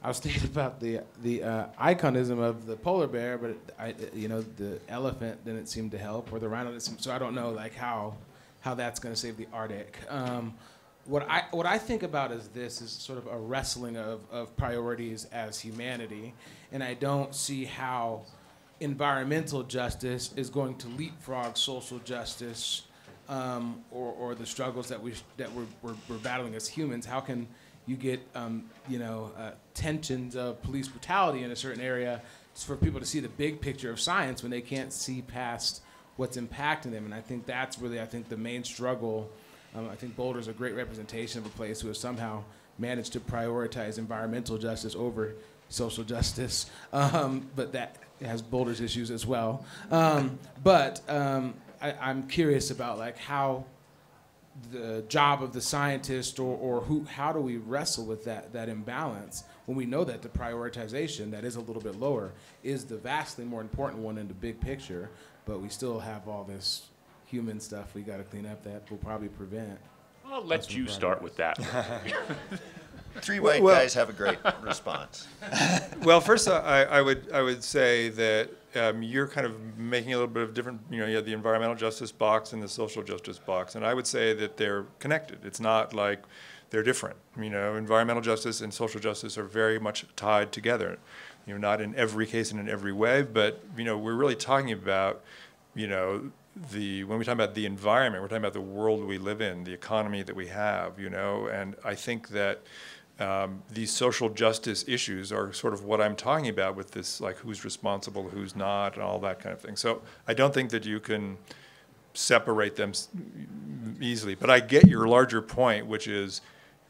I was thinking about the iconism of the polar bear, but the elephant didn't seem to help, or the rhino didn't seem, so I don't know how that's going to save the Arctic. What I think about is sort of a wrestling of priorities as humanity, and I don't see how environmental justice is going to leapfrog social justice or the struggles that we're battling as humans. How can you get tensions of police brutality in a certain area for people to see the big picture of science when they can't see past what's impacting them? And I think that's really the main struggle. I think Boulder's a great representation of a place who has somehow managed to prioritize environmental justice over social justice, but that has Boulder's issues as well. I'm curious about how the job of the scientist, or how do we wrestle with that imbalance when we know that the prioritization that is a little bit lower is the vastly more important one in the big picture, but we still have all this human stuff we got to clean up that will probably prevent. I'll let you start with that. Three white guys have a great response. Well, first, I would say that you're kind of making a little bit of different. You have the environmental justice box and the social justice box, and I would say that they're connected. It's not like they're different. Environmental justice and social justice are very much tied together. Not in every case and in every way, but we're really talking about when we talk about the environment, we're talking about the world we live in, the economy that we have, and I think that these social justice issues are sort of what I'm talking about with this, like who's responsible, who's not, and all that kind of thing. So I don't think that you can separate them easily, but I get your larger point, which is,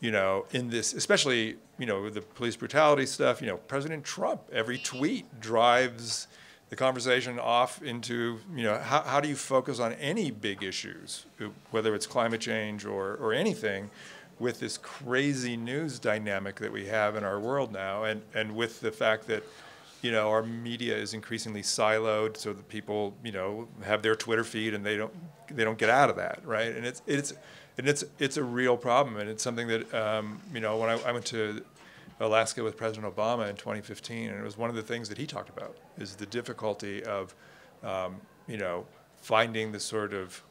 in this, especially, with the police brutality stuff, President Trump, every tweet drives the conversation off into, how do you focus on any big issues, whether it's climate change or anything, with this crazy news dynamic that we have in our world now, and with the fact that, our media is increasingly siloed, so that people, have their Twitter feed and they don't get out of that, right? And it's a real problem, and it's something that, when I went to Alaska with President Obama in 2015, and it was one of the things that he talked about is the difficulty of, finding the sort of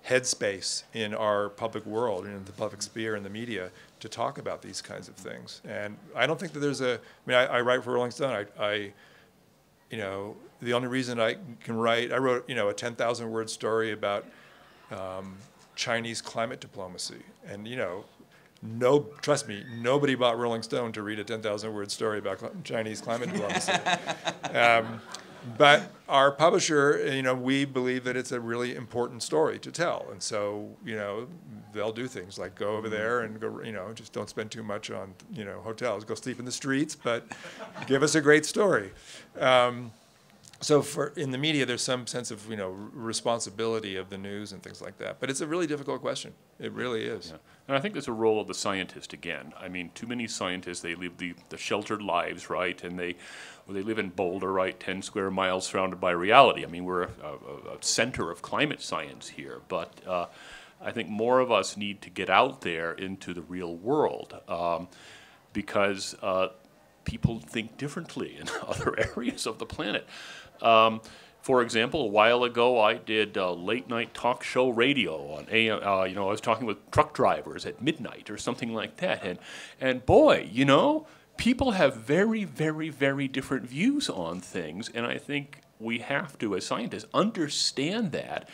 headspace in our public world, in the public sphere and the media, to talk about these kinds of things. And I don't think that there's I write for Rolling Stone. The only reason I can write, I wrote, a 10,000 word story about Chinese climate diplomacy, and trust me, nobody bought Rolling Stone to read a 10,000 word story about Chinese climate diplomacy. But our publisher, we believe that it's a really important story to tell, and so they'll do things like go over there and go, just don't spend too much on hotels, go sleep in the streets, but give us a great story. So in the media, there's some sense of responsibility of the news and things like that. But it's a really difficult question. It really is. Yeah. And I think there's a role of the scientist again. I mean, too many scientists, they live the sheltered lives, right? And they live in Boulder, right, 10 square miles surrounded by reality. I mean, we're a center of climate science here. But I think more of us need to get out there into the real world because people think differently in other areas of the planet. For example, a while ago, I did late night talk show radio on AM. I was talking with truck drivers at midnight or something like that, and boy, people have very, very, very different views on things, and I think we have to, as scientists, understand that,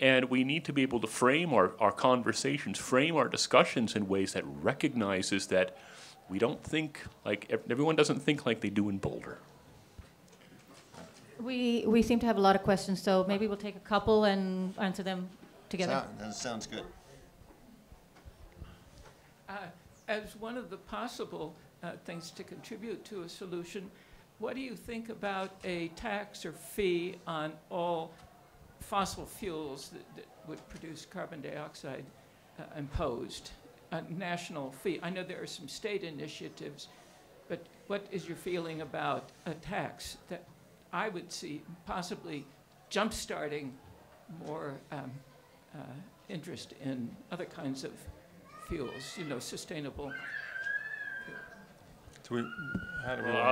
and we need to be able to frame our conversations, frame our discussions in ways that recognizes that we don't think like everyone doesn't think like they do in Boulder. We seem to have a lot of questions, so maybe we'll take a couple and answer them together. That sounds good. As one of the possible things to contribute to a solution, what do you think about a tax or fee on all fossil fuels that would produce carbon dioxide imposed? A national fee. I know there are some state initiatives, but what is your feeling about a tax that I would see possibly jump-starting more interest in other kinds of fuels, sustainable fuels?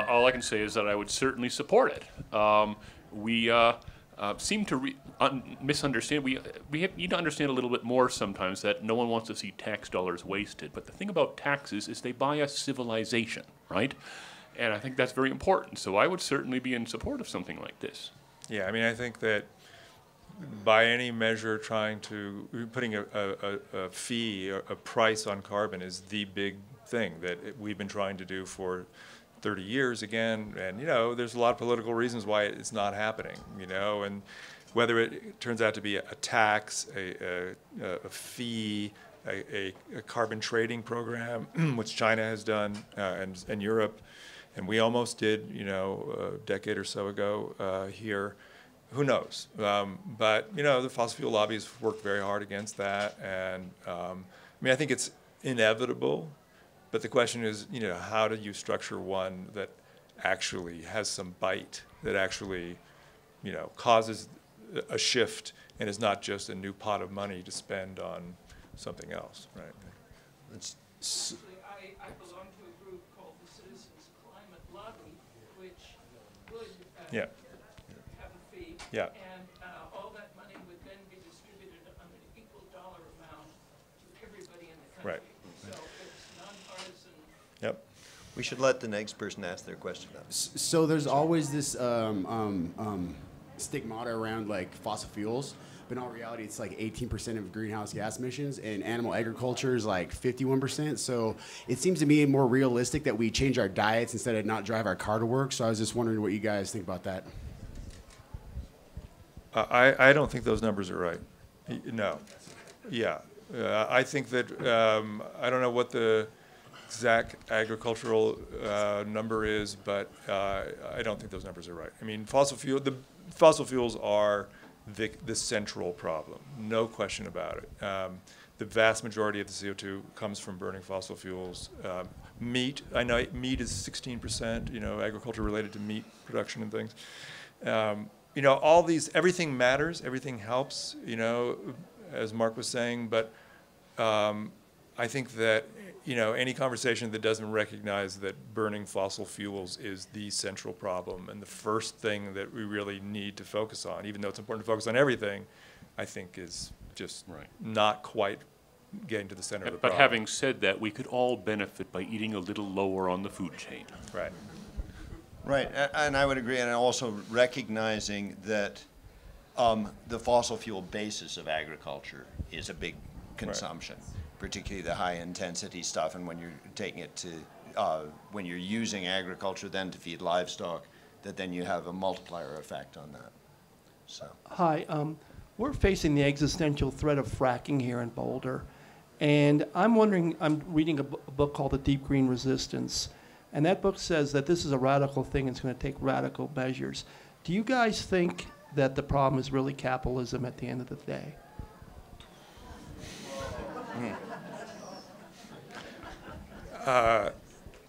All I can say is that I would certainly support it. We seem to misunderstand. We need to understand a little bit more sometimes that no one wants to see tax dollars wasted. But the thing about taxes is they buy us civilization, right? And I think that's very important. So I would certainly be in support of something like this. Yeah, I think that by any measure, putting a fee, a price on carbon is the big thing that we've been trying to do for 30 years again, and there's a lot of political reasons why it's not happening, and whether it turns out to be a tax, a fee, a carbon trading program, which China has done, and Europe, and we almost did, a decade or so ago here. who knows? But you know, the fossil fuel lobbies worked very hard against that, and I mean, I think it's inevitable. But the question is, you know, how do you structure one that actually has some bite, that actually, you know, causes a shift and is not just a new pot of money to spend on something else, right? Actually, I belong to a group called the Citizens Climate Lobby, which would Yeah. have a fee. Yeah. And all that money would then be distributed on an equal dollar amount to everybody in the country. Right. So it's nonpartisan. Yep. We should let the next person ask their question now. So there's always this stigmata around like fossil fuels, but in all reality, it's like 18% of greenhouse gas emissions, and animal agriculture is like 51%. So it seems to me more realistic that we change our diets instead of not drive our car to work. So I was just wondering what you guys think about that. I don't think those numbers are right. No. Yeah. I think that, I don't know what the exact agricultural number is, but I don't think those numbers are right. I mean, the fossil fuels are the central problem, no question about it. The vast majority of the CO2 comes from burning fossil fuels. Meat, I know meat is 16%, you know, agriculture related to meat production and things. You know, all these, everything matters, everything helps, you know, as Mark was saying, but I think that, you know, any conversation that doesn't recognize that burning fossil fuels is the central problem and the first thing that we really need to focus on, even though it's important to focus on everything, I think is just not quite getting to the center of the problem. But having said that, we could all benefit by eating a little lower on the food chain. Right. Right, and I would agree, and also recognizing that the fossil fuel basis of agriculture is a big consumption, particularly the high-intensity stuff, and when you're taking it to, when you're using agriculture then to feed livestock, that then you have a multiplier effect on that. So. Hi, we're facing the existential threat of fracking here in Boulder, and I'm wondering, I'm reading a book called The Deep Green Resistance, and that book says that this is a radical thing, it's going to take radical measures. Do you guys think that the problem is really capitalism at the end of the day?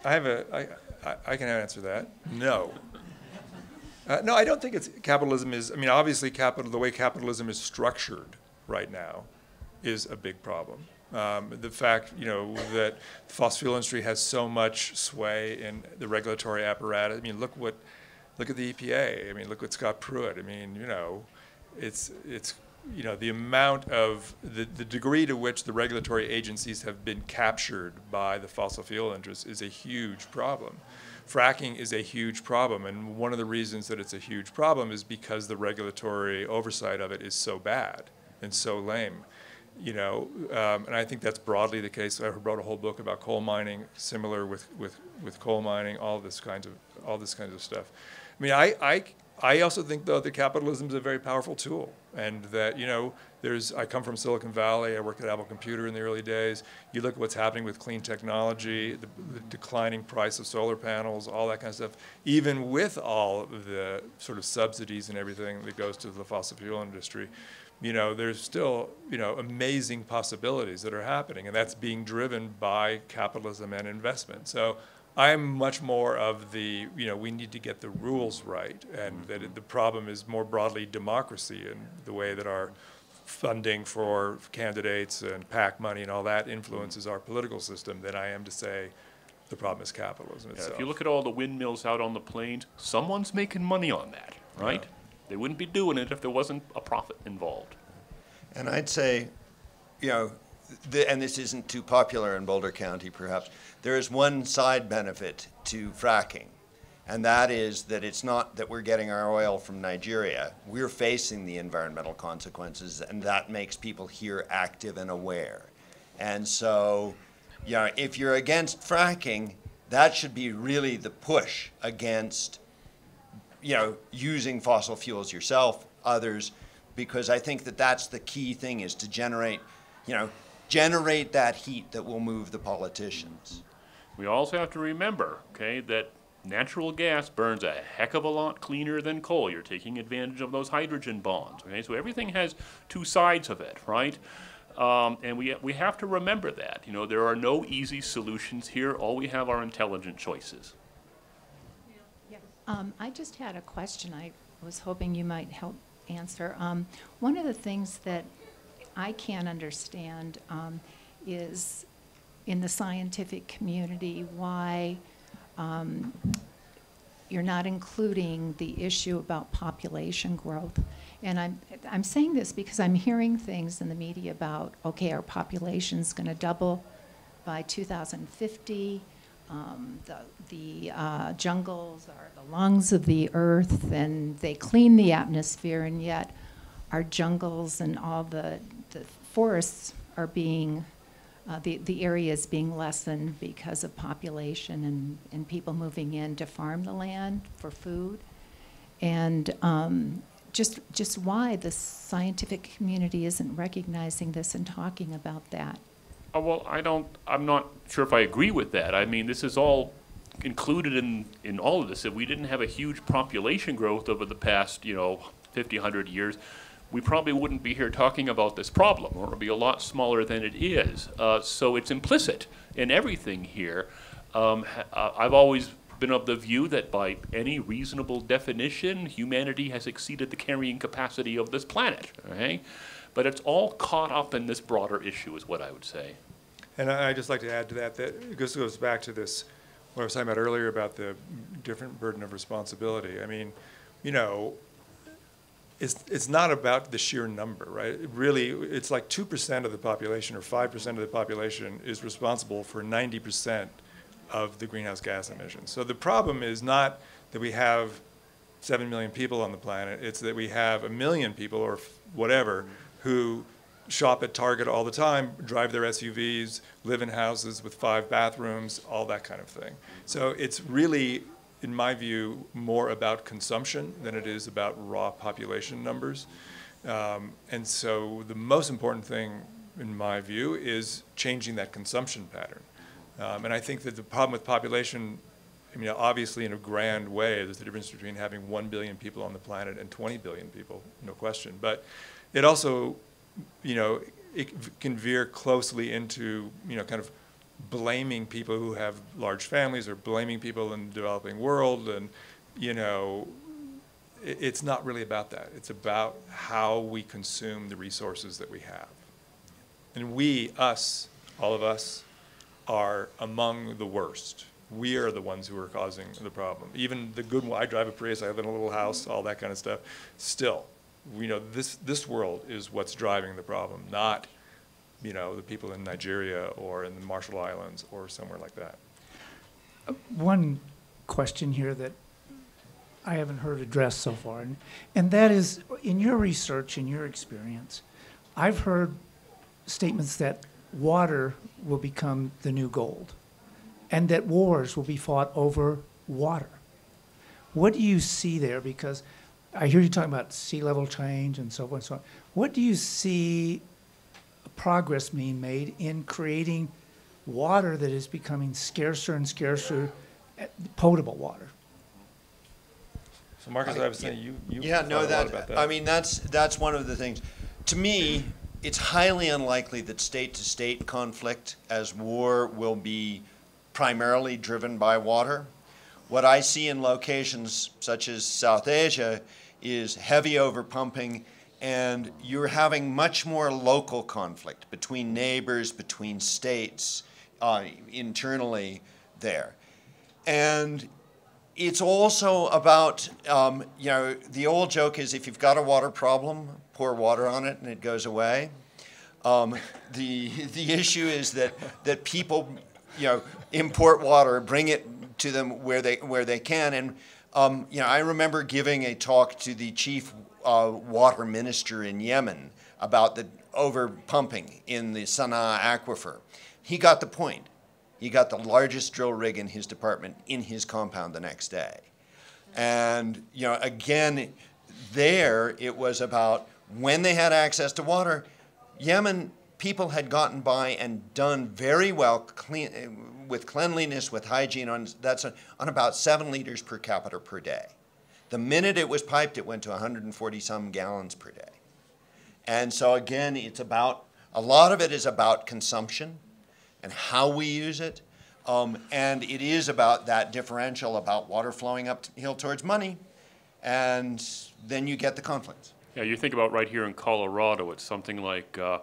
I can answer that. No. No, I don't think it's capitalism is, I mean, obviously the way capitalism is structured right now is a big problem. The fact, you know, that the fossil fuel industry has so much sway in the regulatory apparatus. I mean, look at the EPA. I mean, look at Scott Pruitt. I mean, you know, it's you know, the amount of the degree to which the regulatory agencies have been captured by the fossil fuel interest is a huge problem. Fracking is a huge problem, and one of the reasons that it's a huge problem is because the regulatory oversight of it is so bad and so lame. You know, and I think that's broadly the case. I wrote a whole book about coal mining, similar with coal mining, all this kinds of stuff. I mean, I also think, though, that capitalism is a very powerful tool, and that, you know, I come from Silicon Valley. I worked at Apple Computer in the early days. You look at what's happening with clean technology, the declining price of solar panels, all that kind of stuff. Even with all of the sort of subsidies and everything that goes to the fossil fuel industry, you know, there's still, you know, amazing possibilities that are happening, and that's being driven by capitalism and investment. So I'm much more of the, you know, we need to get the rules right, and that the problem is more broadly democracy and the way that our funding for candidates and PAC money and all that influences our political system than I am to say the problem is capitalism itself. If you look at all the windmills out on the plains, someone's making money on that, right? Yeah. They wouldn't be doing it if there wasn't a profit involved. And I'd say, you know, and this isn't too popular in Boulder County perhaps, there is one side benefit to fracking, and that is that it's not that we're getting our oil from Nigeria. We're facing the environmental consequences, and that makes people here active and aware. And so, you know, if you're against fracking, that should be really the push against, you know, using fossil fuels yourself, others, because I think that that's the key thing, is to generate, you know, generate that heat that will move the politicians. We also have to remember, okay, that natural gas burns a heck of a lot cleaner than coal. You're taking advantage of those hydrogen bonds. Okay, so everything has two sides of it, right? And we have to remember that. You know, there are no easy solutions here. All we have are intelligent choices. I just had a question I was hoping you might help answer. One of the things that I can't understand is in the scientific community why you're not including the issue about population growth. And I'm saying this because I'm hearing things in the media about, okay, our population's going to double by 2050. The jungles are the lungs of the earth, and they clean the atmosphere, and yet our jungles and all the forests are being, the areas being lessened because of population and people moving in to farm the land for food. And just why the scientific community isn't recognizing this and talking about that. Oh, well, I'm not sure if I agree with that. I mean, this is all included in all of this. If we didn't have a huge population growth over the past, 50, 100 years, we probably wouldn't be here talking about this problem, or it would be a lot smaller than it is. So it's implicit in everything here. I've always been of the view that by any reasonable definition, humanity has exceeded the carrying capacity of this planet. Okay? But it's all caught up in this broader issue, is what I would say. And I'd just like to add to that it goes back to this, what I was talking about earlier about the different burden of responsibility. I mean, it's not about the sheer number, right? It's like 2% of the population or 5% of the population is responsible for 90% of the greenhouse gas emissions. So the problem is not that we have 7 million people on the planet, it's that we have 1 million people or whatever who shop at Target all the time, drive their SUVs, live in houses with 5 bathrooms, all that kind of thing. So it's really, in my view, more about consumption than it is about raw population numbers. And so the most important thing, in my view, is changing that consumption pattern. And I think that the problem with population, obviously in a grand way, there's the difference between having 1 billion people on the planet and 20 billion people, no question. But it also, it can veer closely into, kind of blaming people who have large families or blaming people in the developing world. And, it's not really about that. It's about how we consume the resources that we have. And all of us, are among the worst. We are the ones who are causing the problem. Even the good one, I drive a Prius, I live in a little house, all that kind of stuff. Still, this world is what's driving the problem, not, the people in Nigeria or in the Marshall Islands or somewhere like that. One question here that I haven't heard addressed so far, and that is, in your research, in your experience, I've heard statements that water will become the new gold, and that wars will be fought over water. What do you see there? Because I hear you talking about sea level change and so forth and so on. What do you see progress being made in creating water that is becoming scarcer and scarcer, potable water? So Marcus, I was saying you yeah, thought no, a lot about that. I mean, that's one of the things. To me, it's highly unlikely that state-to-state conflict as war will be primarily driven by water. What I see in locations such as South Asia is heavy overpumping, and you're having much more local conflict between neighbors, between states, internally there. And it's also about, the old joke is if you've got a water problem, pour water on it and it goes away. The issue is that people, import water, bring it to them where they can. And I remember giving a talk to the chief water minister in Yemen about the over-pumping in the Sana'a aquifer. He got the point. He got the largest drill rig in his department in his compound the next day. And, again, there it was about when they had access to water, Yemen people had gotten by and done very well with cleanliness, with hygiene, that's on about 7 liters per capita per day. The minute it was piped, it went to 140 some gallons per day. And so again, it's about, a lot of it is about consumption and how we use it. And it is about that differential about water flowing uphill towards money, and then you get the conflicts. Yeah, you think about right here in Colorado, it's something like, I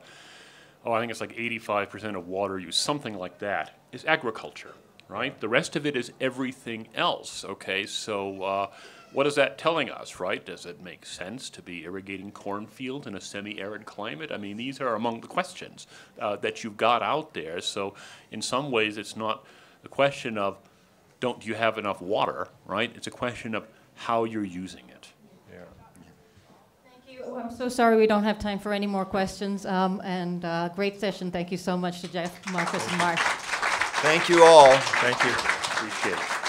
think it's like 85% of water use, something like that, is agriculture, right? The rest of it is everything else, okay? So what is that telling us, right? Does it make sense to be irrigating cornfields in a semi-arid climate? I mean, these are among the questions that you've got out there. So in some ways, it's not the question of do you have enough water, right? It's a question of how you're using it. Oh, I'm so sorry we don't have time for any more questions. Great session. Thank you so much to Jeff, Marcus, and Mark. Thank you all. Thank you. Appreciate it.